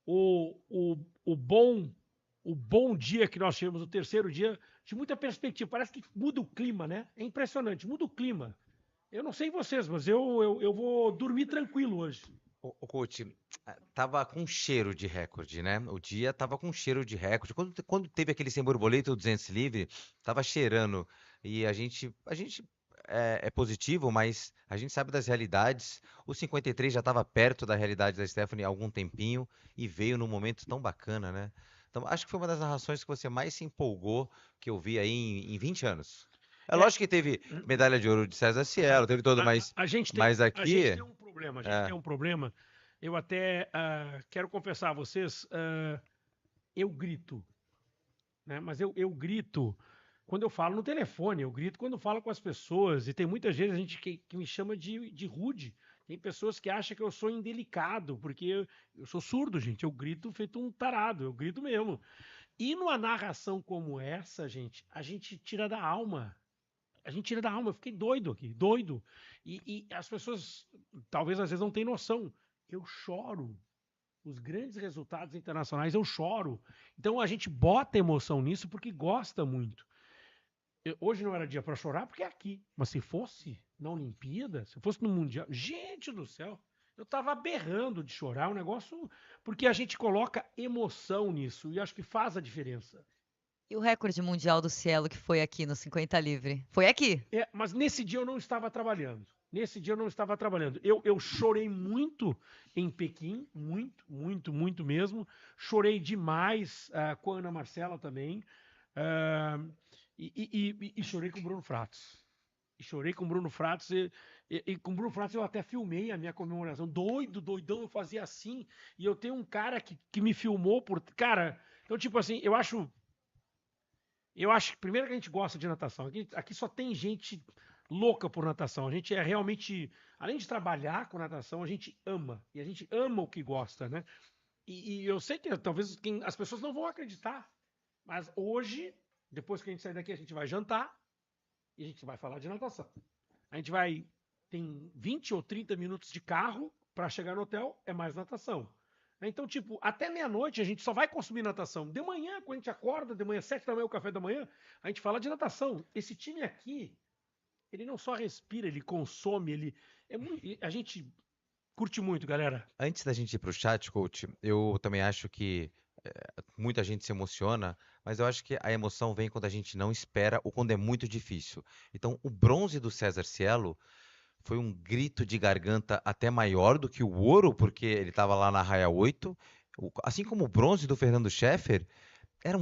o bom o bom dia que nós tivemos, o terceiro dia, de muita perspectiva. Parece que muda o clima, né? É impressionante, muda o clima. Eu não sei vocês, mas eu vou dormir tranquilo hoje. O coach, tava com cheiro de recorde, né? O dia tava com cheiro de recorde. Quando teve aquele sem borboleta, o 200 livre, tava cheirando. E a gente é positivo, mas a gente sabe das realidades. O 53 já estava perto da realidade da Stephanie há algum tempinho e veio num momento tão bacana, né? Então, acho que foi uma das narrações que você mais se empolgou que eu vi aí em 20 anos. É É, lógico que teve medalha de ouro de César Cielo, teve todo, mas a gente aqui. tem um problema, a gente É, tem um problema. Eu até quero confessar a vocês, eu grito, né? Mas eu grito quando eu falo no telefone, eu grito quando falo com as pessoas, e tem muita gente, que me chama de rude. Tem pessoas que acham que eu sou indelicado, porque eu sou surdo, gente. Eu grito feito um tarado, eu grito mesmo. E numa narração como essa, gente, a gente tira da alma. A gente tira da alma. Eu fiquei doido aqui, doido. E as pessoas, talvez às vezes não tenham noção. Eu choro. Os grandes resultados internacionais, eu choro. Então a gente bota emoção nisso porque gosta muito. Hoje não era dia para chorar porque é aqui. Mas se fosse na Olimpíada, se fosse no Mundial, gente do céu, eu tava berrando de chorar, um negócio. Porque a gente coloca emoção nisso e acho que faz a diferença. E o recorde mundial do Cielo que foi aqui no 50 livre? Foi aqui. Mas nesse dia eu não estava trabalhando. Nesse dia eu não estava trabalhando. Eu chorei muito em Pequim, muito, muito, muito mesmo. Chorei demais com a Ana Marcela também. Uh, e chorei com o Bruno Fratos. E chorei com o Bruno Fratos. E com o Bruno Fratos eu até filmei a minha comemoração. Doido, doidão, eu fazia assim. E eu tenho um cara que me filmou por. Cara, então, tipo assim, eu acho que primeiro que a gente gosta de natação. Aqui só tem gente louca por natação. A gente é realmente, além de trabalhar com natação, a gente ama. E a gente ama o que gosta, né? E eu sei que talvez as pessoas não vão acreditar. Mas hoje, depois que a gente sair daqui, a gente vai jantar e a gente vai falar de natação. A gente vai. Tem 20 ou 30 minutos de carro para chegar no hotel, é mais natação. Então, tipo, até meia-noite a gente só vai consumir natação. De manhã, quando a gente acorda, de manhã, 7 da manhã, o café da manhã, a gente fala de natação. Esse time aqui, ele não só respira, ele consome, a gente curte muito, galera. antes da gente ir para o chat, coach, eu também acho que muita gente se emociona, mas eu acho que a emoção vem quando a gente não espera ou quando é muito difícil. Então, o bronze do César Cielo foi um grito de garganta até maior do que o ouro, porque ele estava lá na raia 8. Assim como o bronze do Fernando Scheffer, era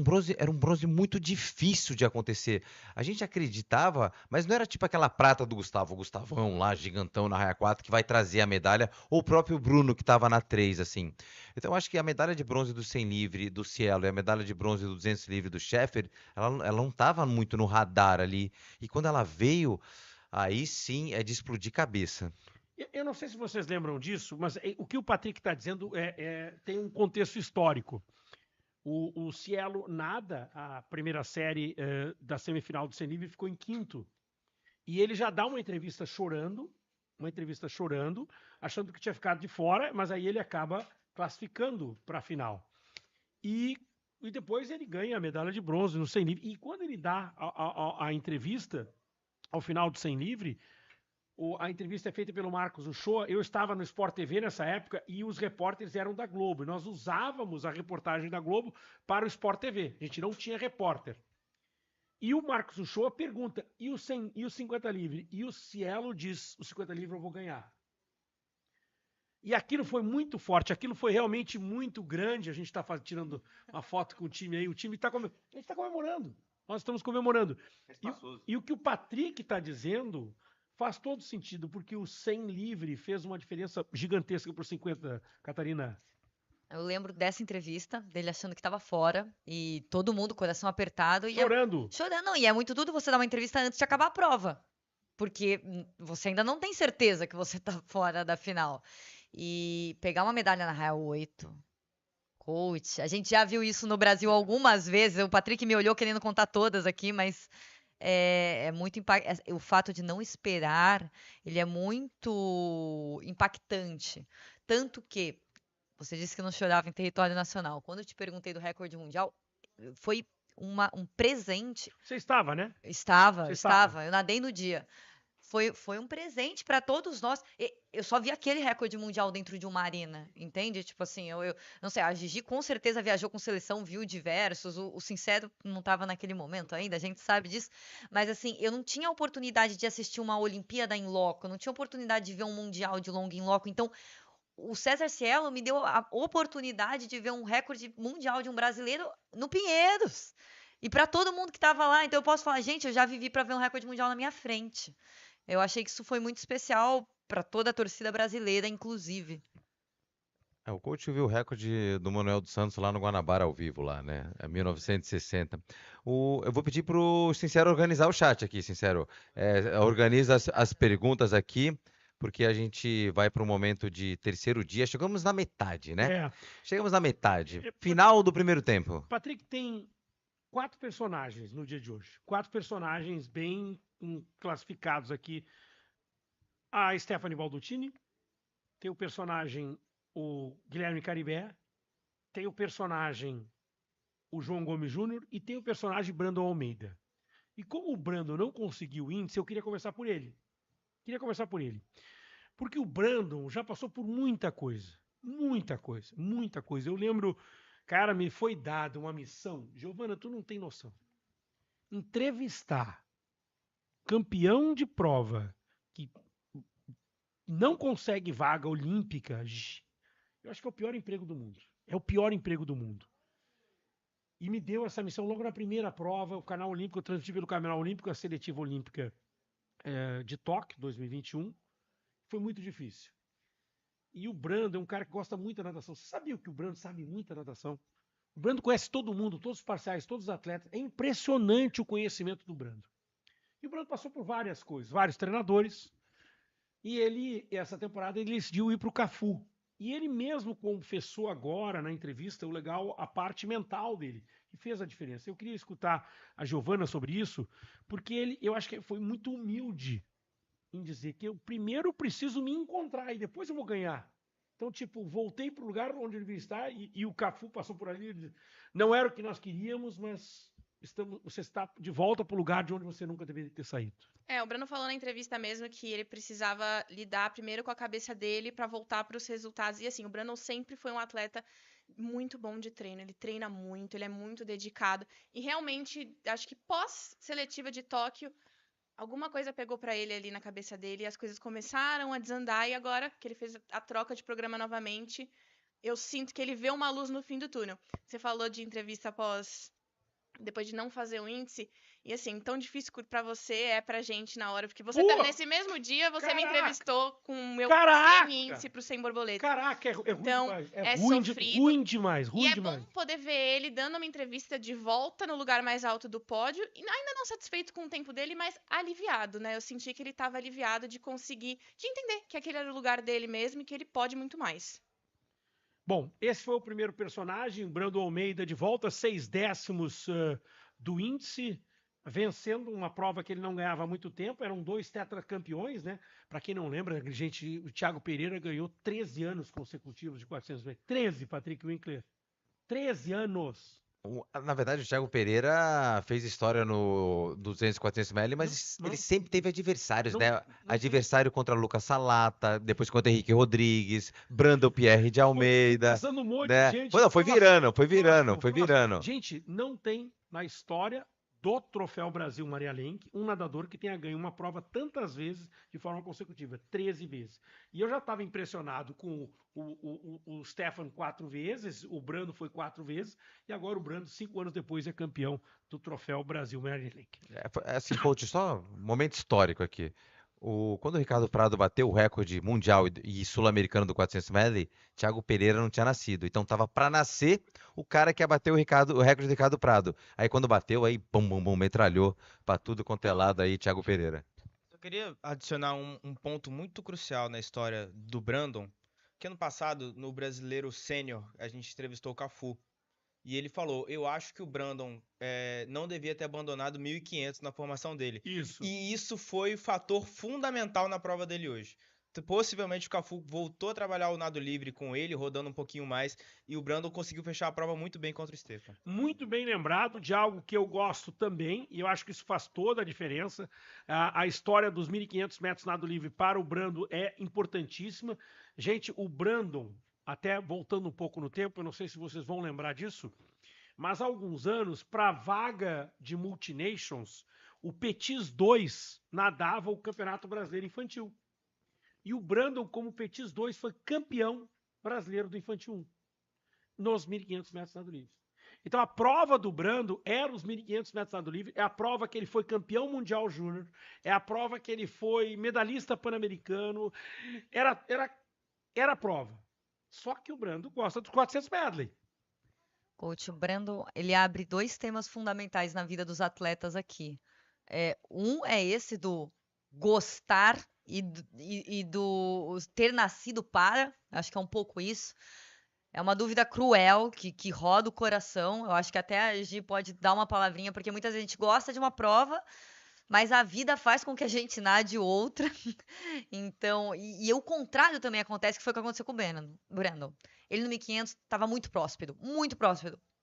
um bronze muito difícil de acontecer. A gente acreditava, mas não era tipo aquela prata do Gustavo, o Gustavão lá, gigantão na raia 4, que vai trazer a medalha, ou o próprio Bruno que estava na 3, assim. Então eu acho que a medalha de bronze do 100 livre do Cielo e a medalha de bronze do 200 livre do Scheffer, ela não estava muito no radar ali. E quando ela veio, aí sim é de explodir cabeça. Eu não sei se vocês lembram disso, mas o que o Patrick está dizendo tem um contexto histórico. O Cielo nada, a primeira série da semifinal do Sem ficou em quinto. E ele já dá uma entrevista chorando, achando que tinha ficado de fora, mas aí ele acaba classificando para a final. E, e depois ele ganha a medalha de bronze no 100 livre. E quando ele dá a entrevista, ao final do 100 livre, a entrevista é feita pelo Marcos Uchoa. Eu estava no Sport TV nessa época e os repórteres eram da Globo. Nós usávamos a reportagem da Globo para o Sport TV. A gente não tinha repórter. E o Marcos Uchoa pergunta: e o 50 livre? E o Cielo diz: o 50 livre eu vou ganhar. E aquilo foi muito forte, aquilo foi realmente muito grande. A gente está tirando uma foto com o time aí, o time está a gente está comemorando. Nós estamos comemorando. E o que o Patrick está dizendo faz todo sentido, porque o 100 livre fez uma diferença gigantesca para o 50, Catarina. Eu lembro dessa entrevista, dele achando que estava fora, e todo mundo, coração apertado, e Chorando. chorando. Não, e é muito tudo você dar uma entrevista antes de acabar a prova. Porque você ainda não tem certeza que você tá fora da final. E pegar uma medalha na raia 8, coach, a gente já viu isso no Brasil algumas vezes. O Patrick me olhou querendo contar todas aqui, mas é muito o fato de não esperar, ele é muito impactante. Tanto que Você disse que não chorava em território nacional. Quando eu te perguntei do recorde mundial, foi um presente. Você estava, né? Estava, Você estava. estava. Eu nadei no dia. Foi um presente para todos nós. Eu só vi aquele recorde mundial dentro de uma arena, entende? Tipo assim, eu não sei, a Gigi com certeza viajou com seleção, viu diversos. O Sincero não estava naquele momento ainda, a gente sabe disso. Mas assim, eu não tinha oportunidade de assistir uma Olimpíada em loco, eu não tinha oportunidade de ver um Mundial de longa em loco. Então, o César Cielo me deu a oportunidade de ver um recorde mundial de um brasileiro no Pinheiros. E para todo mundo que estava lá, então eu posso falar, gente, eu já vivi para ver um recorde mundial na minha frente. Eu achei que isso foi muito especial para toda a torcida brasileira, inclusive. O coach viu o recorde do Manuel dos Santos lá no Guanabara ao vivo, lá, né? É 1960. Eu vou pedir pro Sincero organizar o chat aqui, Sincero. Organiza as perguntas aqui, porque a gente vai para o momento de terceiro dia. Chegamos na metade, né? É. Chegamos na metade. Final do primeiro tempo. Patrick tem 4 personagens no dia de hoje. 4 personagens bem classificados aqui. A Stephanie Baldutini, tem o personagem o Guilherme Caribé, tem o personagem o João Gomes Júnior e tem o personagem Brandon Almeida. E como o Brandon não conseguiu o índice, eu queria conversar por ele. Porque o Brandon já passou por muita coisa. Muita coisa, muita coisa. Eu lembro, cara, me foi dada uma missão. Giovana, tu não tem noção. Entrevistar campeão de prova que não consegue vaga olímpica, eu acho que é o pior emprego do mundo. É o pior emprego do mundo. E me deu essa missão logo na primeira prova, o canal olímpico, eu transmiti pelo canal olímpico, a seletiva olímpica de Tóquio, 2021. Foi muito difícil. E o Brando é um cara que gosta muito da natação. Você sabia que o Brando sabe muito da natação? O Brando conhece todo mundo, todos os parciais, todos os atletas. É impressionante o conhecimento do Brando. E o Brando passou por várias coisas, vários treinadores. E ele, essa temporada, ele decidiu ir para o Cafu. E ele mesmo confessou agora na entrevista o legal, a parte mental dele, que fez a diferença. Eu queria escutar a Giovana sobre isso, porque eu acho que foi muito humilde em dizer que eu primeiro preciso me encontrar e depois eu vou ganhar. Então, tipo, voltei para o lugar onde ele devia estar e o Cafu passou por ali. Não era o que nós queríamos, mas você está de volta para o lugar de onde você nunca deveria ter saído. O Brando falou na entrevista mesmo que ele precisava lidar primeiro com a cabeça dele para voltar para os resultados. E assim, o Brando sempre foi um atleta muito bom de treino. Ele treina muito, ele é muito dedicado. E realmente, acho que pós-seletiva de Tóquio, alguma coisa pegou para ele ali na cabeça dele e as coisas começaram a desandar. E agora que ele fez a troca de programa novamente, eu sinto que ele vê uma luz no fim do túnel. Você falou de entrevista depois de não fazer o índice, e assim, tão difícil pra você é pra gente na hora, porque você nesse mesmo dia, você me entrevistou com o meu sem índice pro Sem Borboleta. Caraca, é ruim então, demais. Ruim demais. É bom poder ver ele dando uma entrevista de volta no lugar mais alto do pódio, e ainda não satisfeito com o tempo dele, mas aliviado, né? Eu senti que ele tava aliviado de conseguir, de entender que aquele era o lugar dele mesmo e que ele pode muito mais. Bom, esse foi o primeiro personagem, Brandon Almeida de volta, 0,6 do índice, vencendo uma prova que ele não ganhava há muito tempo, eram 2 tetracampeões, né? Para quem não lembra, o Thiago Pereira ganhou 13 anos consecutivos de 400 metros. 13, Patrick Winkler. 13 anos. Na verdade, o Thiago Pereira fez história no 200 e 400 ml, mas ele sempre teve adversários, né? Adversário contra Lucas Salata, depois contra Henrique Rodrigues, Brandon Pierre de Almeida. Passando um monte né? de gente. Não, foi virando. Gente, não tem na história do Troféu Brasil Maria Lenk um nadador que tenha ganho uma prova tantas vezes de forma consecutiva, 13 vezes. E eu já estava impressionado com o Stefan 4 vezes, o Brando foi 4 vezes, e agora o Brando, 5 anos depois, é campeão do Troféu Brasil Maria Lenk. Assim, coach, só um momento histórico aqui. Quando o Ricardo Prado bateu o recorde mundial e sul-americano do 400 medley, Thiago Pereira não tinha nascido. Então tava para nascer o cara que ia bater o recorde do Ricardo Prado. Aí quando bateu, aí bum, metralhou para tudo quanto é lado aí Thiago Pereira. Eu queria adicionar um ponto muito crucial na história do Brandon, que ano passado, no Brasileiro Sênior, a gente entrevistou o Cafu. E ele falou, eu acho que o Brandon não devia ter abandonado 1.500 na formação dele. Isso. E isso foi o fator fundamental na prova dele hoje. Possivelmente o Cafu voltou a trabalhar o nado livre com ele, rodando um pouquinho mais, e o Brandon conseguiu fechar a prova muito bem contra o Stefan. Muito bem lembrado de algo que eu gosto também, e eu acho que isso faz toda a diferença. A história dos 1.500 metros nado livre para o Brandon é importantíssima. Gente, o Brandon, até voltando um pouco no tempo, eu não sei se vocês vão lembrar disso, mas há alguns anos, para a vaga de Multinations, o Petis 2 nadava o Campeonato Brasileiro Infantil. E o Brandon, como Petis 2, foi campeão brasileiro do Infantil 1 nos 1.500 metros nado livre. Então a prova do Brandon era os 1.500 metros nado livre, é a prova que ele foi campeão mundial júnior, é a prova que ele foi medalhista pan-americano, era a prova. Só que o Brandon gosta dos 400 medley. Coach, o Brandon, ele abre 2 temas fundamentais na vida dos atletas aqui. Um é esse do gostar e do ter nascido para, acho que é um pouco isso. É uma dúvida cruel que roda o coração. Eu acho que até a Gi pode dar uma palavrinha, porque muita gente gosta de uma prova, mas a vida faz com que a gente nade outra. Então, e o contrário também acontece, que foi o que aconteceu com o Brandon. Ele no 1.500 estava muito próspero,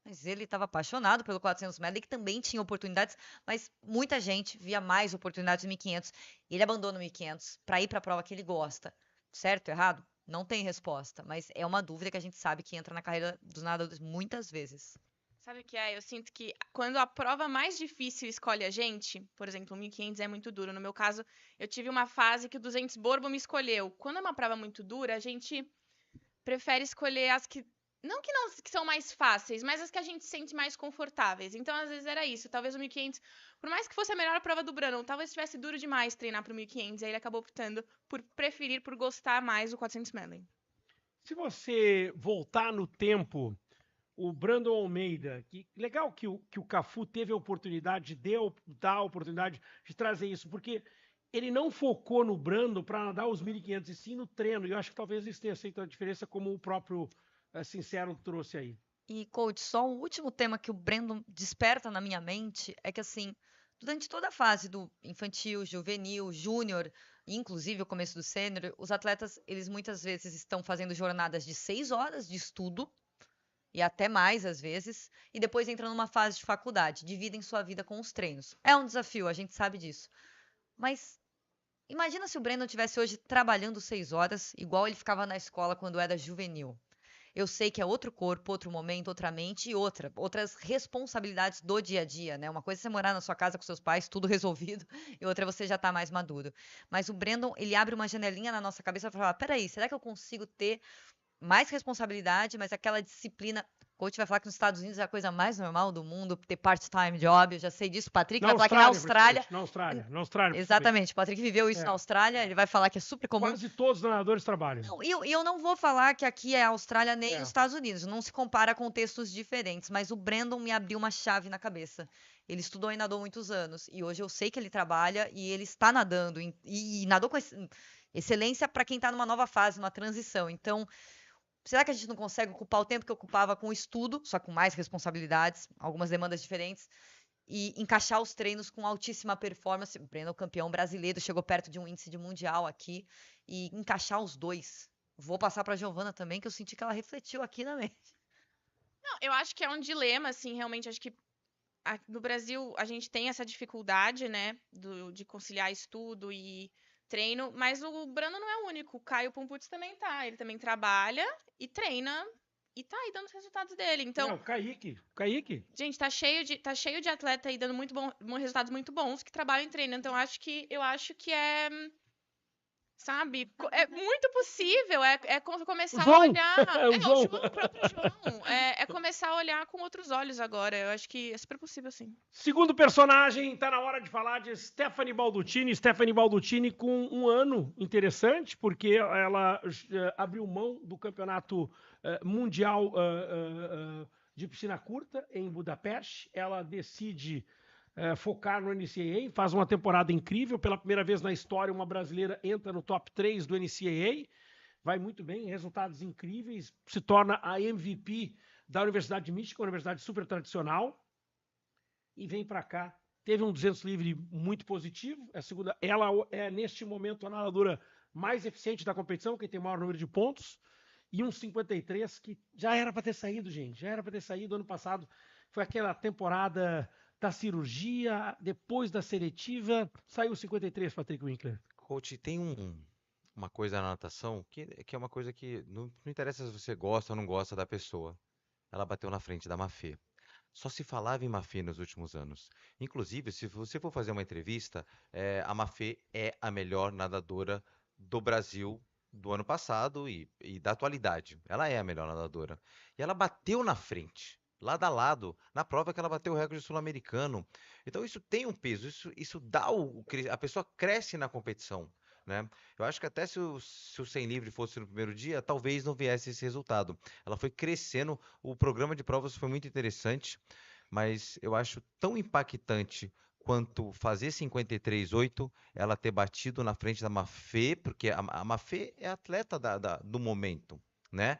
mas ele estava apaixonado pelo 400 metros, que também tinha oportunidades, mas muita gente via mais oportunidades no 1.500. Ele abandona o 1.500 para ir para a prova que ele gosta. Certo, errado? Não tem resposta, mas é uma dúvida que a gente sabe que entra na carreira dos nadadores muitas vezes. Sabe o que é? Eu sinto que quando a prova mais difícil escolhe a gente, por exemplo, o 1.500 é muito duro. No meu caso, eu tive uma fase que o 200 Borbo me escolheu. Quando é uma prova muito dura, a gente prefere escolher as que não que são mais fáceis, mas as que a gente se sente mais confortáveis. Então, às vezes era isso. Talvez o 1.500, por mais que fosse a melhor prova do Brandon, talvez tivesse duro demais treinar pro 1.500, e aí ele acabou optando por preferir, por gostar mais do 400 medley. Se você voltar no tempo, o Brandon Almeida, que legal que o Cafu teve a oportunidade, dar a oportunidade de trazer isso, porque ele não focou no Brandon para nadar os 1.500, e sim no treino, e eu acho que talvez isso tenha feito a diferença, como o próprio Sincero trouxe aí. E, coach, só um último tema que o Brandon desperta na minha mente é que, assim, durante toda a fase do infantil, juvenil, júnior, inclusive o começo do sênior, os atletas, eles muitas vezes estão fazendo jornadas de 6 horas de estudo, e até mais às vezes, e depois entram numa fase de faculdade, dividem sua vida com os treinos. É um desafio, a gente sabe disso. Mas imagina se o Brandon estivesse hoje trabalhando 6 horas, igual ele ficava na escola quando era juvenil. Eu sei que é outro corpo, outro momento, outra mente e outras responsabilidades do dia a dia, né? Uma coisa é você morar na sua casa com seus pais, tudo resolvido, e outra é você já tá mais maduro. Mas o Brandon, ele abre uma janelinha na nossa cabeça para falar, peraí, será que eu consigo ter mais responsabilidade, mas aquela disciplina... O coach vai falar que nos Estados Unidos é a coisa mais normal do mundo, ter part-time job, eu já sei disso. O Patrick vai falar que na Austrália... Na Austrália. Exatamente, o Patrick viveu isso na Austrália, ele vai falar que é super comum. Quase todos os nadadores trabalham. Não, e eu não vou falar que aqui é a Austrália nem os Estados Unidos, não se compara contextos diferentes, mas o Brandon me abriu uma chave na cabeça. Ele estudou e nadou muitos anos, e hoje eu sei que ele trabalha e ele está nadando, e nadou com excelência para quem está numa nova fase, numa transição. Então, será que a gente não consegue ocupar o tempo que ocupava com o estudo, só com mais responsabilidades, algumas demandas diferentes, e encaixar os treinos com altíssima performance? O Brandon, campeão brasileiro, chegou perto de um índice de mundial aqui, e encaixar os dois. Vou passar para a Giovana também, que eu senti que ela refletiu aqui na mente. Não, eu acho que é um dilema, assim, realmente, acho que no Brasil a gente tem essa dificuldade, né, de conciliar estudo e treino, mas o Brandon não é o único. O Caio Pumputz também tá. Ele também trabalha e treina e tá aí dando os resultados dele. Então, o Kaique. gente, tá cheio de atleta aí dando resultados muito bons que trabalham em treino. Então, eu acho que é, sabe, é muito possível, começar a olhar... o próprio João. É começar a olhar com outros olhos agora. Eu acho que é super possível, sim. Segundo personagem, tá na hora de falar de Stephanie Baldutini. Stephanie Baldutini com um ano interessante, porque ela abriu mão do campeonato mundial de piscina curta em Budapeste. Ela decide... focar no NCAA, faz uma temporada incrível, pela primeira vez na história uma brasileira entra no top 3 do NCAA, vai muito bem, resultados incríveis, se torna a MVP da Universidade de Michigan, uma universidade super tradicional, e vem para cá, teve um 200 livre muito positivo, ela é neste momento a nadadora mais eficiente da competição, quem tem o maior número de pontos, e um 53 que já era para ter saído, gente. Já era para ter saído ano passado. Foi aquela temporada da cirurgia, depois da seletiva, saiu o 53, Patrick Winkler. Coach, tem uma coisa na natação que é uma coisa que não interessa se você gosta ou não gosta da pessoa. Ela bateu na frente da Mafê. Só se falava em Mafê nos últimos anos. Inclusive, se você for fazer uma entrevista, a Mafê é a melhor nadadora do Brasil do ano passado e da atualidade. Ela é a melhor nadadora. E ela bateu na frente, lado a lado, na prova que ela bateu o recorde sul-americano. Então isso tem um peso, isso dá a pessoa cresce na competição, né? Eu acho que até se o 100 livre fosse no primeiro dia, talvez não viesse esse resultado. Ela foi crescendo, o programa de provas foi muito interessante, mas eu acho tão impactante quanto fazer 53,8, ela ter batido na frente da Mafê, porque a Mafê é a atleta do momento, né?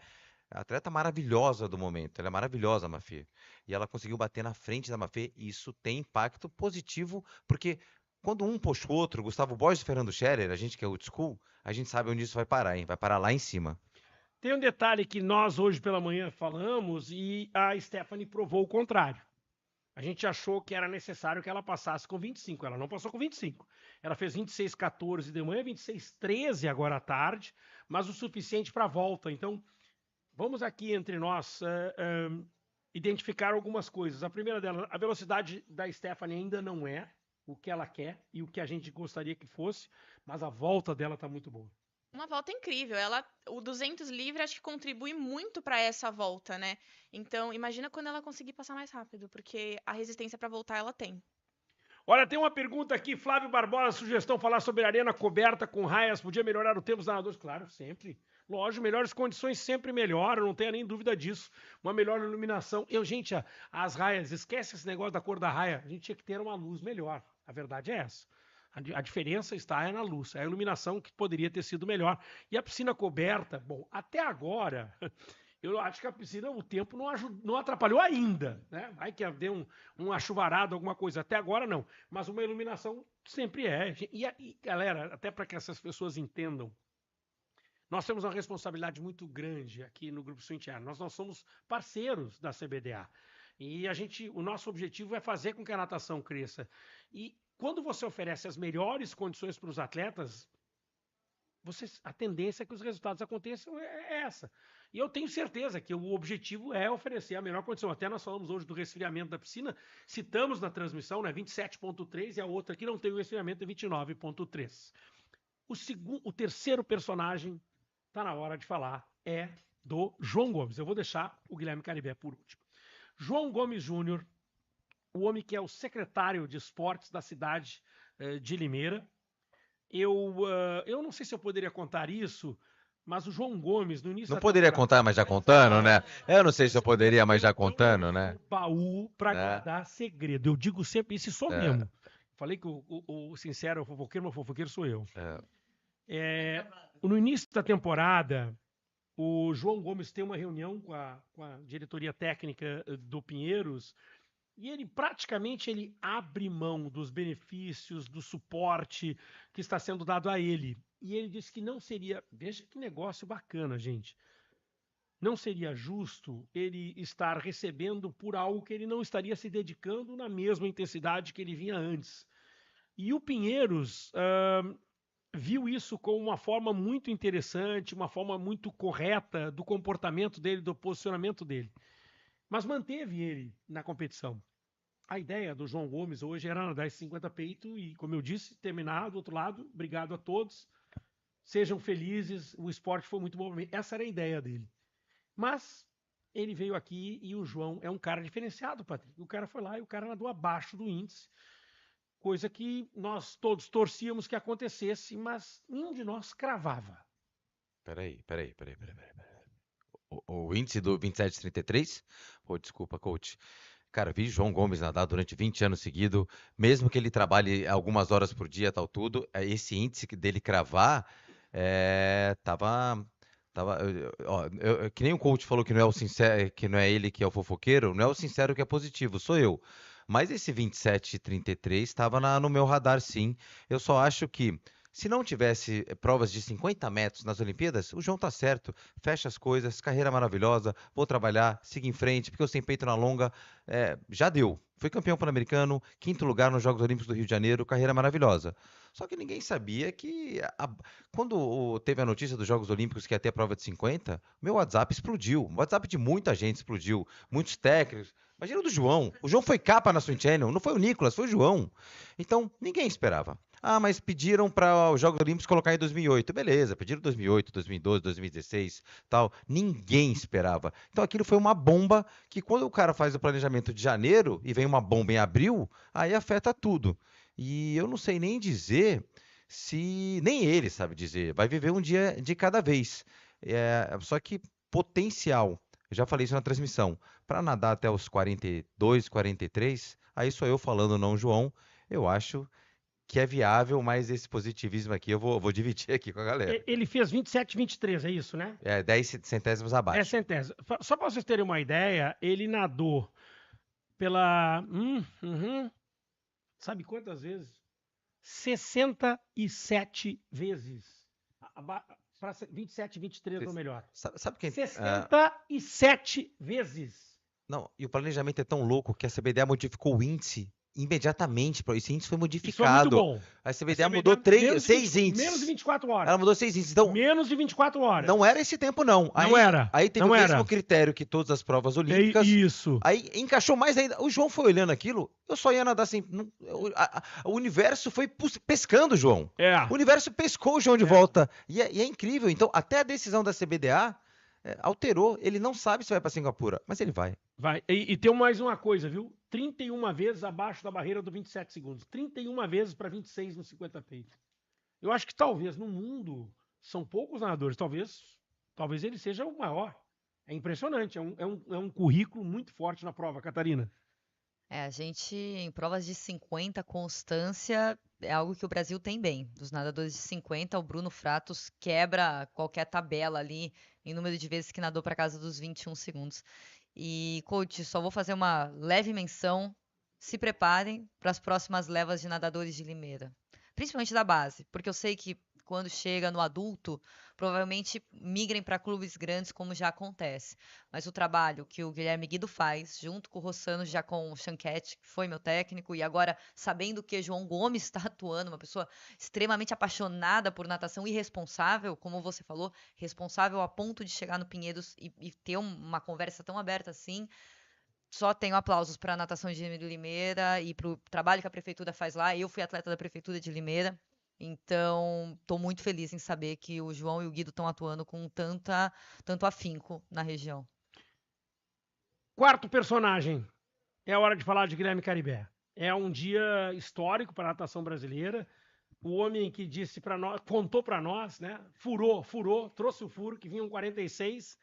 A atleta maravilhosa do momento, ela é maravilhosa, a Mafê. E ela conseguiu bater na frente da Mafê, e isso tem impacto positivo, porque quando um puxa o outro, Gustavo Borges e Fernando Scherer, a gente que é old school, a gente sabe onde isso vai parar, hein? Vai parar lá em cima. Tem um detalhe que nós hoje pela manhã falamos e a Stephanie provou o contrário. A gente achou que era necessário que ela passasse com 25. Ela não passou com 25. Ela fez 26,14 de manhã, 26,13 agora à tarde, mas o suficiente para a volta. Então, vamos aqui entre nós identificar algumas coisas. A primeira delas, a velocidade da Stephanie ainda não é o que ela quer e o que a gente gostaria que fosse, mas a volta dela está muito boa. Uma volta incrível. O 200 livre acho que contribui muito para essa volta, né? Então, imagina quando ela conseguir passar mais rápido, porque a resistência para voltar ela tem. Olha, tem uma pergunta aqui, Flávio Barbosa, sugestão falar sobre arena coberta com raias, podia melhorar o tempo dos nadadores? Claro, sempre. Lógico, melhores condições sempre melhoram, não tenha nem dúvida disso. Uma melhor iluminação. Gente, as raias, esquece esse negócio da cor da raia, a gente tinha que ter uma luz melhor. A verdade é essa. A diferença está na luz, é a iluminação que poderia ter sido melhor. E a piscina coberta, bom, até agora, eu acho que a piscina, o tempo não atrapalhou ainda, né? Vai que deu uma chuvarada, alguma coisa. Até agora não, mas uma iluminação sempre é. E galera, até para que essas pessoas entendam, nós temos uma responsabilidade muito grande aqui no Grupo Swim Team. Nós somos parceiros da CBDA. E o nosso objetivo é fazer com que a natação cresça. E quando você oferece as melhores condições para os atletas, a tendência é que os resultados aconteçam é essa. E eu tenho certeza que o objetivo é oferecer a melhor condição. Até nós falamos hoje do resfriamento da piscina, citamos na transmissão, né, 27,3, e a outra que não tem o resfriamento é 29,3. O terceiro personagem, está na hora de falar, é do João Gomes. Eu vou deixar o Guilherme Caribé por último. João Gomes Júnior, o homem que é o secretário de esportes da cidade de Limeira. Eu não sei se eu poderia contar isso, mas o João Gomes, no início não poderia contar, mas já contando, né? Eu não sei se eu poderia, mas já contando, né? Um baú para guardar segredo. Eu digo sempre isso e sou mesmo. Falei que o sincero é o fofoqueiro, mas o fofoqueiro sou eu. No início da temporada, o João Gomes tem uma reunião com a diretoria técnica do Pinheiros e ele praticamente abre mão dos benefícios, do suporte que está sendo dado a ele. E ele disse que não seria... Veja que negócio bacana, gente. Não seria justo ele estar recebendo por algo que ele não estaria se dedicando na mesma intensidade que ele vinha antes. E o Pinheiros viu isso como uma forma muito interessante, uma forma muito correta do comportamento dele, do posicionamento dele. Mas manteve ele na competição. A ideia do João Gomes hoje era nadar esse 50 peito e, como eu disse, terminar do outro lado. Obrigado a todos. Sejam felizes. O esporte foi muito bom. Essa era a ideia dele. Mas ele veio aqui e o João é um cara diferenciado, Patrick. O cara foi lá e o cara nadou abaixo do índice. Coisa que nós todos torcíamos que acontecesse, mas nenhum de nós cravava. Peraí. O índice do 27,33? Desculpa, coach. Cara, vi João Gomes nadar durante 20 anos seguidos, mesmo que ele trabalhe algumas horas por dia, tal tudo, esse índice dele cravar, que nem o coach falou que não é o sincero, que não é ele que é o fofoqueiro, não é o sincero que é positivo, sou eu. Mas esse 27,33 estava no meu radar, sim. Eu só acho que Se não tivesse provas de 50 metros nas Olimpíadas, o João tá certo. Fecha as coisas, carreira maravilhosa, vou trabalhar, siga em frente, porque eu sem peito na longa, já deu. Foi campeão pan-americano, 5º lugar nos Jogos Olímpicos do Rio de Janeiro, carreira maravilhosa. Só que ninguém sabia que, quando teve a notícia dos Jogos Olímpicos que ia ter a prova de 50, meu WhatsApp explodiu. O WhatsApp de muita gente explodiu, muitos técnicos. Imagina o do João. O João foi capa na Swim Channel, não foi o Nicolas, foi o João. Então, ninguém esperava. Ah, mas pediram para os Jogos Olímpicos colocar em 2008. Beleza, pediram 2008, 2012, 2016, tal. Ninguém esperava. Então aquilo foi uma bomba que quando o cara faz o planejamento de janeiro e vem uma bomba em abril, aí afeta tudo. E eu não sei nem dizer se... Nem ele sabe dizer. Vai viver um dia de cada vez. Só que potencial, eu já falei isso na transmissão, para nadar até os 42, 43, aí sou eu falando, não o João, eu acho que é viável, mas esse positivismo aqui eu vou dividir aqui com a galera. Ele fez 27,23, é isso, né? 10 centésimos abaixo. 10 centésimos. Só para vocês terem uma ideia, ele nadou pela... Sabe quantas vezes? 67 vezes. 27, 23 ou melhor. Sabe quem... 67 vezes. Não, e o planejamento é tão louco que a CBDA modificou o índice imediatamente. Esse índice foi Isso é modificado. muito bom. A CBDA mudou 6 índices. Menos de 24 horas. Ela mudou 6 índices. Então, Menos de 24 horas. não era esse tempo, não. Não era. Aí teve Não o era. mesmo critério que todas as provas olímpicas. Isso. Aí encaixou mais ainda. O João foi olhando aquilo, eu só ia nadar assim. O universo foi pescando o João. O universo pescou o João de volta. E é incrível. Então, até a decisão da CBDA alterou. Ele não sabe se vai para Singapura, mas ele vai. Vai. E tem mais uma coisa, viu? 31 vezes abaixo da barreira do 27 segundos. 31 vezes para 26 no 50 peito. Eu acho que talvez no mundo são poucos nadadores. Talvez ele seja o maior. É impressionante. É um currículo muito forte na prova, Catarina. A gente, em provas de 50, constância é algo que o Brasil tem bem. Dos nadadores de 50, o Bruno Fratos quebra qualquer tabela ali em número de vezes que nadou para casa dos 21 segundos. E, coach, só vou fazer uma leve menção. Se preparem para as próximas levas de nadadores de Limeira. Principalmente da base, porque eu sei que quando chega no adulto, provavelmente migrem para clubes grandes, como já acontece. Mas o trabalho que o Guilherme Guido faz, junto com o Rossano, já com o Chanquete, que foi meu técnico, e agora sabendo que João Gomes está atuando, uma pessoa extremamente apaixonada por natação e responsável, como você falou, responsável a ponto de chegar no Pinheiros e ter uma conversa tão aberta assim. Só tenho aplausos para a natação de Limeira e para o trabalho que a prefeitura faz lá. Eu fui atleta da prefeitura de Limeira. Então, estou muito feliz em saber que o João e o Guido estão atuando com tanto afinco na região. Quarto personagem. É hora de falar de Guilherme Caribé. É um dia histórico para a natação brasileira. O homem que disse para nós, contou para nós, né? Furou, trouxe o furo, que vinha um 46.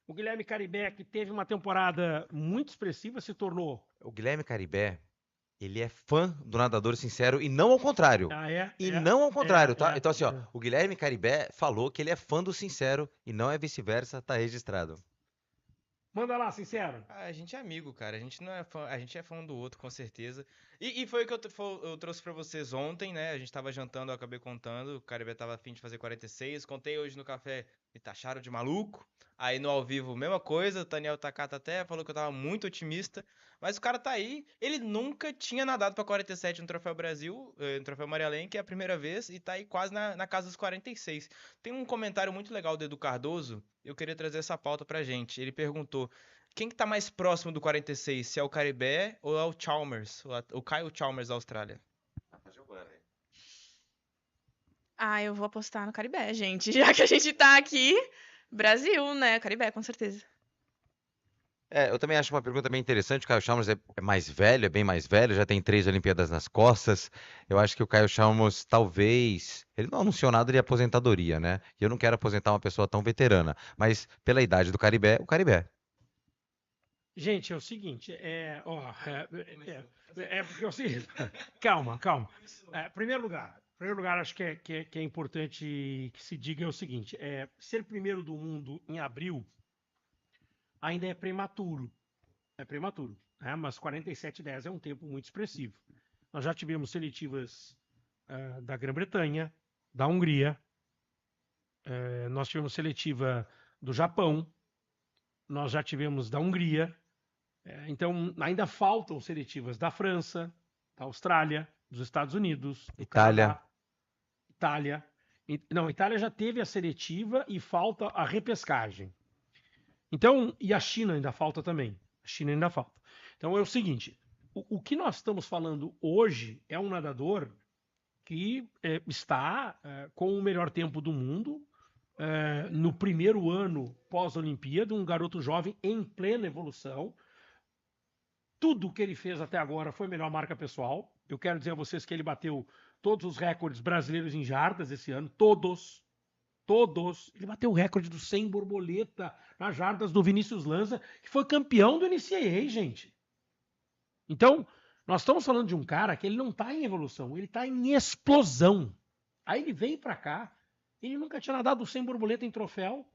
O Guilherme Caribé, que teve uma temporada muito expressiva, se tornou... O Guilherme Caribé, ele é fã do nadador sincero e não ao contrário. Não ao contrário, tá? Então assim, ó, o Guilherme Caribé falou que ele é fã do sincero e não é vice-versa, tá registrado. Manda lá, sincero. A gente é amigo, cara. A gente não é fã, a gente é fã um do outro, com certeza. E foi o que eu trouxe pra vocês ontem, né? A gente tava jantando, eu acabei contando. O Caribé tava a fim de fazer 46. Contei hoje no café, me taxaram de maluco. Aí no ao vivo, mesma coisa. O Daniel Takata até falou que eu tava muito otimista. Mas o cara tá aí. Ele nunca tinha nadado pra 47 no Troféu Brasil, no Troféu Maria Lenk, que é a primeira vez. E tá aí quase na casa dos 46. Tem um comentário muito legal do Edu Cardoso. Eu queria trazer essa pauta pra gente. Ele perguntou: quem que tá mais próximo do 46? Se é o Caribé ou é o Chalmers? O Kyle Chalmers da Austrália? Eu vou apostar no Caribé, gente. Já que a gente tá aqui, Brasil, né? Caribé, com certeza. Eu também acho uma pergunta bem interessante. O Kyle Chalmers é mais velho, é bem mais velho, já tem 3 Olimpíadas nas costas. Eu acho que o Kyle Chalmers, talvez... Ele não anunciou nada de aposentadoria, né? E eu não quero aposentar uma pessoa tão veterana. Mas pela idade do Caribé, o Caribé. Gente, é o seguinte, porque é o seguinte, calma. Primeiro lugar, acho que é importante que se diga é o seguinte, ser primeiro do mundo em abril ainda é prematuro, mas 47,10 é um tempo muito expressivo. Nós já tivemos seletivas da Grã-Bretanha, da Hungria, nós tivemos seletiva do Japão, nós já tivemos da Hungria, então ainda faltam seletivas da França, da Austrália, dos Estados Unidos, do Itália. Canadá, Itália. Não, Itália já teve a seletiva e falta a repescagem. Então, e a China ainda falta também. A China ainda falta. Então é o seguinte, o que nós estamos falando hoje é um nadador que está com o melhor tempo do mundo, no primeiro ano pós-Olimpíada, um garoto jovem em plena evolução. Tudo que ele fez até agora foi melhor marca pessoal. Eu quero dizer a vocês que ele bateu todos os recordes brasileiros em jardas esse ano, todos. Ele bateu o recorde do 100 borboleta nas jardas do Vinícius Lanza, que foi campeão do NCAA, gente. Então, nós estamos falando de um cara que ele não está em evolução, ele está em explosão. Aí ele veio para cá, ele nunca tinha nadado 100 borboleta em troféu.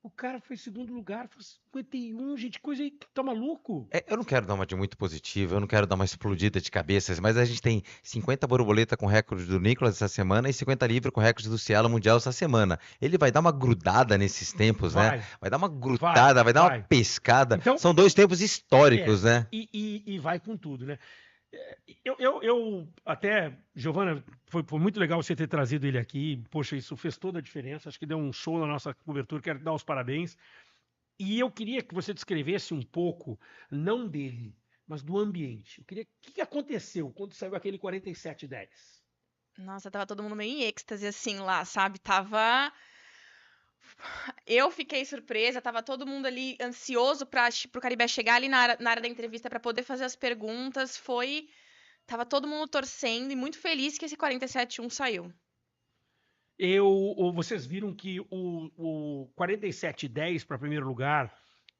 O cara foi segundo lugar, foi 51, gente, coisa aí que tá maluco. Eu não quero dar uma de muito positiva, eu não quero dar uma explodida de cabeças, mas a gente tem 50 borboleta com recorde do Nicolas essa semana e 50 livre com recorde do Cielo Mundial essa semana. Ele vai dar uma grudada nesses tempos, né? Vai dar uma grudada, vai dar uma pescada. Então, são dois tempos históricos, né? E vai com tudo, né? Eu até, Giovana, foi muito legal você ter trazido ele aqui. Poxa, isso fez toda a diferença. Acho que deu um show na nossa cobertura. Quero dar os parabéns. E eu queria que você descrevesse um pouco, não dele, mas do ambiente. Eu queria, o que aconteceu quando saiu aquele 47-10? Nossa, tava todo mundo meio em êxtase assim lá, sabe? Eu fiquei surpresa, tava todo mundo ali ansioso pro Caribé chegar ali na área da entrevista para poder fazer as perguntas. Tava todo mundo torcendo e muito feliz que esse 47-1 saiu. Vocês viram que o 47-10 para primeiro lugar,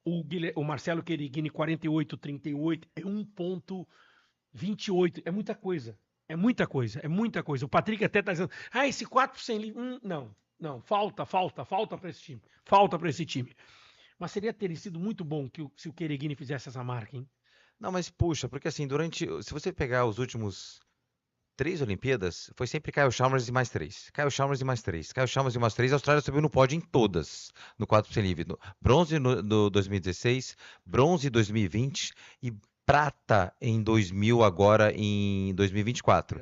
o Marcelo Querigini 48-38 é 1,28. É muita coisa. É muita coisa. O Patrick até tá dizendo, esse 4% livre. Não, falta para esse time. Falta para esse time. Mas seria ter sido muito bom se o Querigini fizesse essa marca, hein? Não, mas puxa, porque assim, se você pegar os últimos 3 Olimpíadas, foi sempre Kyle Chalmers e mais 3. Kyle Chalmers e mais 3. Kyle Chalmers e mais 3. A Austrália subiu no pódio em todas, no 4% livre. Bronze no 2016, bronze em 2020 e prata em 2000 agora em 2024.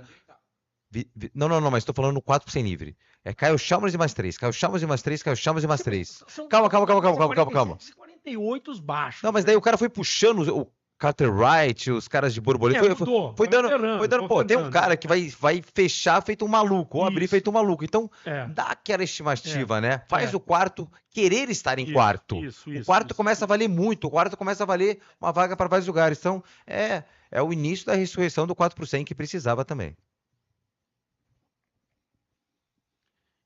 Não, mas estou falando no 4% livre. É Kyle Chalmers e mais 3. Kyle Chalmers e mais 3. Kyle Chalmers e mais 3. Calma. 48 baixos. Não, mas daí o cara foi puxando o Cartwright, os caras de borboleta. Foi dando. Pô, tem um cara que vai fechar feito um maluco, ou abrir feito um maluco. Então, dá aquela estimativa, né? Faz o quarto querer estar em quarto. O quarto começa a valer muito. O quarto começa a valer uma vaga para vários lugares. Então, é o início da ressurreição do 4% que precisava também.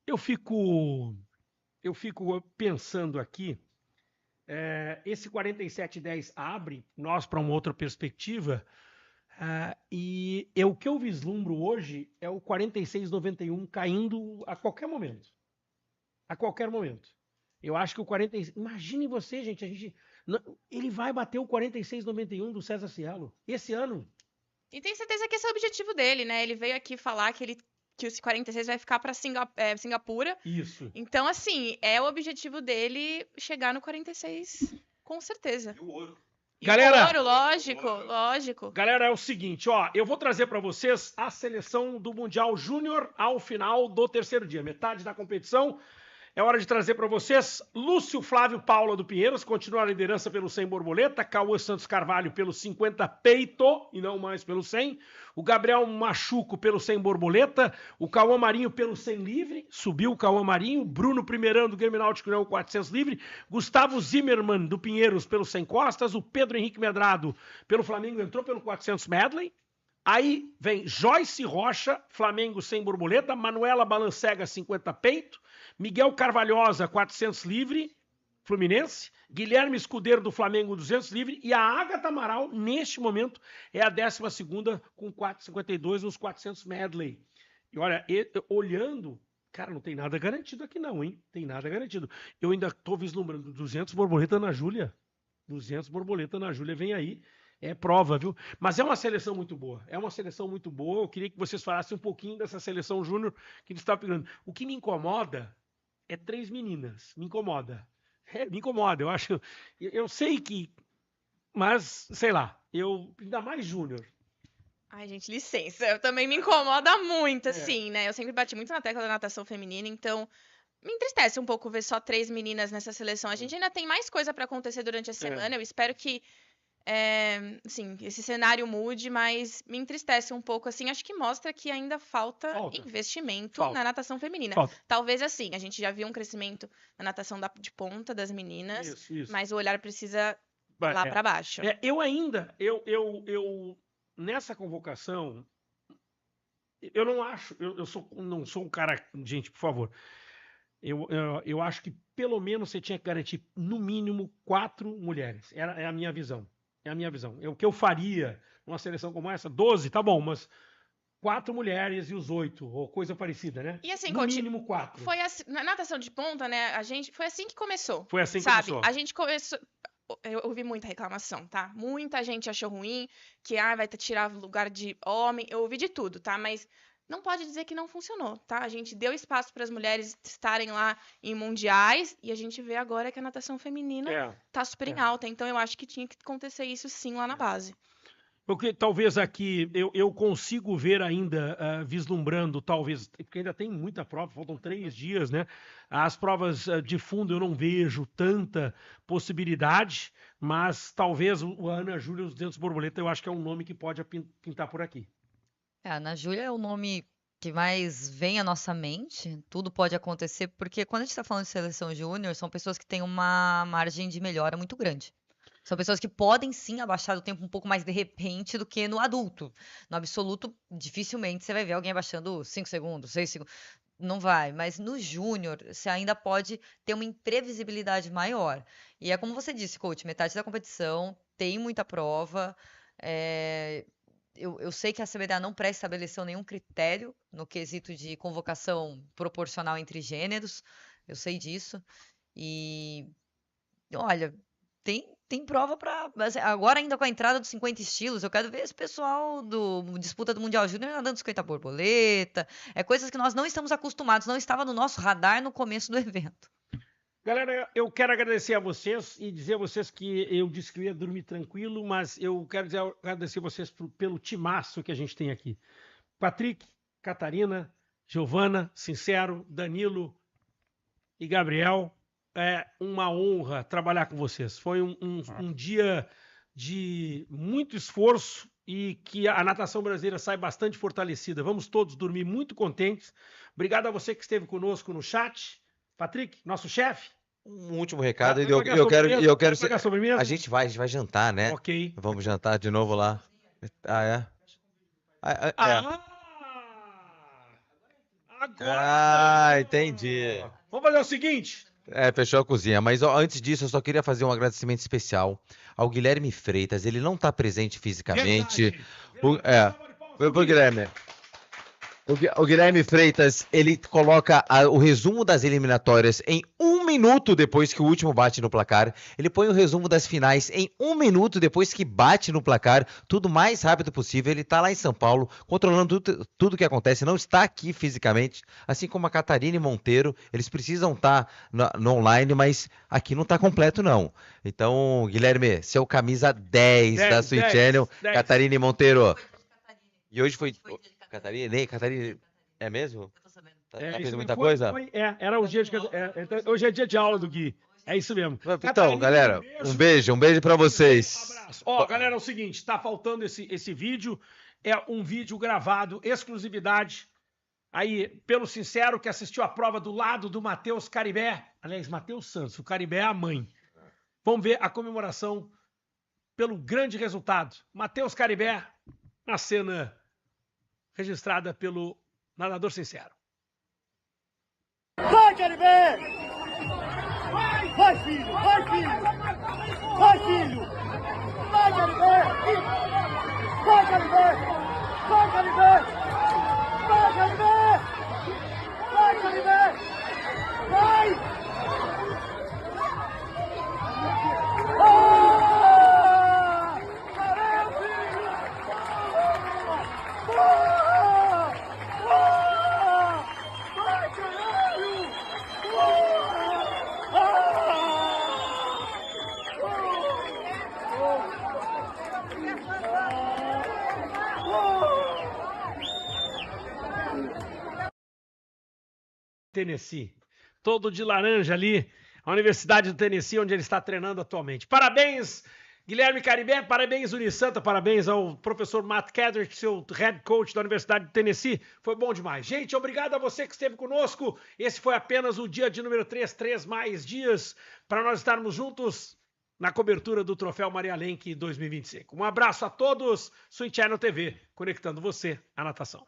Eu fico pensando aqui, esse 47-10 abre nós para uma outra perspectiva, e o que eu vislumbro hoje é o 46-91 caindo a qualquer momento. A qualquer momento. Eu acho que o 46... Imagine você, gente, ele vai bater o 46-91 do César Cielo esse ano. E tenho certeza que esse é o objetivo dele, né? Ele veio aqui falar que esse 46 vai ficar para Singapura. Isso. Então, assim, é o objetivo dele chegar no 46, com certeza. E o ouro. Galera, o ouro, lógico. Galera, é o seguinte, eu vou trazer para vocês a seleção do Mundial Júnior ao final do terceiro dia, metade da competição. É hora de trazer para vocês Lúcio Flávio Paula do Pinheiros, continua a liderança pelo 100 borboleta, Cauã Santos Carvalho pelo 50 peito e não mais pelo 100, o Gabriel Machuco pelo 100 borboleta, o Cauã Marinho pelo 100 livre, subiu o Cauã Marinho, Bruno Primeirão do Grêmio Náutico no 400 livre, Gustavo Zimmermann do Pinheiros pelo 100 costas, o Pedro Henrique Medrado pelo Flamengo entrou pelo 400 medley. Aí vem Joyce Rocha, Flamengo 100 borboleta, Manuela Balancega 50 peito, Miguel Carvalhosa 400 livre, Fluminense, Guilherme Escudeiro do Flamengo 200 livre e a Agatha Amaral, neste momento, é a 12ª com 4,52 nos 400 medley. E olha, olhando, cara, não tem nada garantido aqui não, hein? Tem nada garantido. Eu ainda tô vislumbrando 200 borboleta na Júlia. 200 borboleta na Júlia vem aí. É prova, viu? Mas é uma seleção muito boa. É uma seleção muito boa. Eu queria que vocês falassem um pouquinho dessa seleção júnior que eles estão pegando. O que me incomoda é 3 meninas. Me incomoda. Me incomoda. Eu acho. Eu sei que. Mas, sei lá. Ainda mais júnior. Ai, gente, licença. Também me incomoda muito, assim, né? Eu sempre bati muito na tecla da natação feminina, então me entristece um pouco ver só 3 meninas nessa seleção. A gente ainda tem mais coisa pra acontecer durante a semana. Eu espero que, assim, esse cenário mude, mas me entristece um pouco, assim. Acho que mostra que ainda falta investimento na natação feminina. Talvez, assim, a gente já viu um crescimento na natação de ponta das meninas, mas o olhar precisa ir lá pra baixo. Eu ainda, nessa convocação, eu não acho, não sou um cara, gente, por favor, eu acho que pelo menos você tinha que garantir, no mínimo, 4 mulheres. É a minha visão. É a minha visão. O que eu faria numa seleção como essa, 12, tá bom, mas 4 mulheres e os 8, ou coisa parecida, né? E assim, no mínimo 4. Foi assim, na natação de ponta, né? Foi assim que começou. Foi assim que começou. começou. A gente começou. Eu ouvi muita reclamação, tá? Muita gente achou ruim, que vai tirar lugar de homem. Eu ouvi de tudo, tá? Mas não pode dizer que não funcionou, tá? A gente deu espaço para as mulheres estarem lá em mundiais e a gente vê agora que a natação feminina tá super em alta. Então eu acho que tinha que acontecer isso sim lá na base. Porque talvez aqui eu consigo ver ainda, vislumbrando, talvez, porque ainda tem muita prova, faltam 3 dias, né? As provas de fundo eu não vejo tanta possibilidade, mas talvez a Ana Júlia e os 200 borboleta eu acho que é um nome que pode pintar por aqui. A Ana Júlia é o nome que mais vem à nossa mente. Tudo pode acontecer, porque quando a gente está falando de seleção júnior, são pessoas que têm uma margem de melhora muito grande. São pessoas que podem sim abaixar o tempo um pouco mais de repente do que no adulto. No absoluto, dificilmente você vai ver alguém abaixando 5 segundos, 6 segundos. Não vai. Mas no júnior, você ainda pode ter uma imprevisibilidade maior. E é como você disse, coach, metade da competição, tem muita prova. Eu sei que a CBDA não pré-estabeleceu nenhum critério no quesito de convocação proporcional entre gêneros. Eu sei disso. E, olha, tem prova para... Agora ainda com a entrada dos 50 estilos, eu quero ver esse pessoal do disputa do Mundial Júnior nadando 50 borboleta. É coisas que nós não estamos acostumados, não estava no nosso radar no começo do evento. Galera, eu quero agradecer a vocês e dizer a vocês que eu disse que eu ia dormir tranquilo, mas eu quero agradecer a vocês pelo timaço que a gente tem aqui. Patrick, Catarina, Giovana, Sincero, Danilo e Gabriel. É uma honra trabalhar com vocês. Foi um dia de muito esforço e que a natação brasileira sai bastante fortalecida. Vamos todos dormir muito contentes. Obrigado a você que esteve conosco no chat. Patrick, nosso chefe. Um último recado. Eu quero ser... A gente vai jantar, né? Ok. Vamos jantar de novo lá. Agora! Entendi. Vamos fazer o seguinte. Fechou a cozinha. Mas antes disso, eu só queria fazer um agradecimento especial ao Guilherme Freitas. Ele não está presente fisicamente. Pro Guilherme. O Guilherme Freitas, ele coloca o resumo das eliminatórias em 1 minuto depois que o último bate no placar. Ele põe o resumo das finais em 1 minuto depois que bate no placar. Tudo mais rápido possível. Ele está lá em São Paulo, controlando tudo que acontece. Não está aqui fisicamente, assim como a Catarina e Monteiro. Eles precisam estar no online, mas aqui não está completo, não. Então, Guilherme, seu camisa 10 da Sweet Channel. 10. Catarina e Monteiro. E hoje foi... Catarina, é mesmo? Eu tô sabendo. Fez muita coisa? Era o dia de... hoje é dia de aula do Gui. É isso mesmo. Então, Catarina, galera, um beijo pra vocês. Um abraço. Galera, é o seguinte, tá faltando esse vídeo. É um vídeo gravado, exclusividade, aí, pelo Sincero, que assistiu a prova do lado do Matheus Caribé. Aliás, Matheus Santos, o Caribé é a mãe. Vamos ver a comemoração pelo grande resultado. Matheus Caribé, na cena... registrada pelo nadador Sincero. Vai, Caribé! Vai, filho! Vai, filho! Vai, filho! Vai, Caribé! Vai, Caribé! Vai, Caribé! Vai, Caribé! Vai, Caribé! Vai! Tennessee. Todo de laranja ali, a Universidade do Tennessee, onde ele está treinando atualmente. Parabéns, Guilherme Caribé, parabéns, Unisanta, parabéns ao professor Matt Kedrick, seu head coach da Universidade do Tennessee. Foi bom demais. Gente, obrigado a você que esteve conosco. Esse foi apenas o dia de número 3 mais dias para nós estarmos juntos na cobertura do Troféu Maria Lenk 2025. Um abraço a todos, Swing Channel TV, conectando você à natação.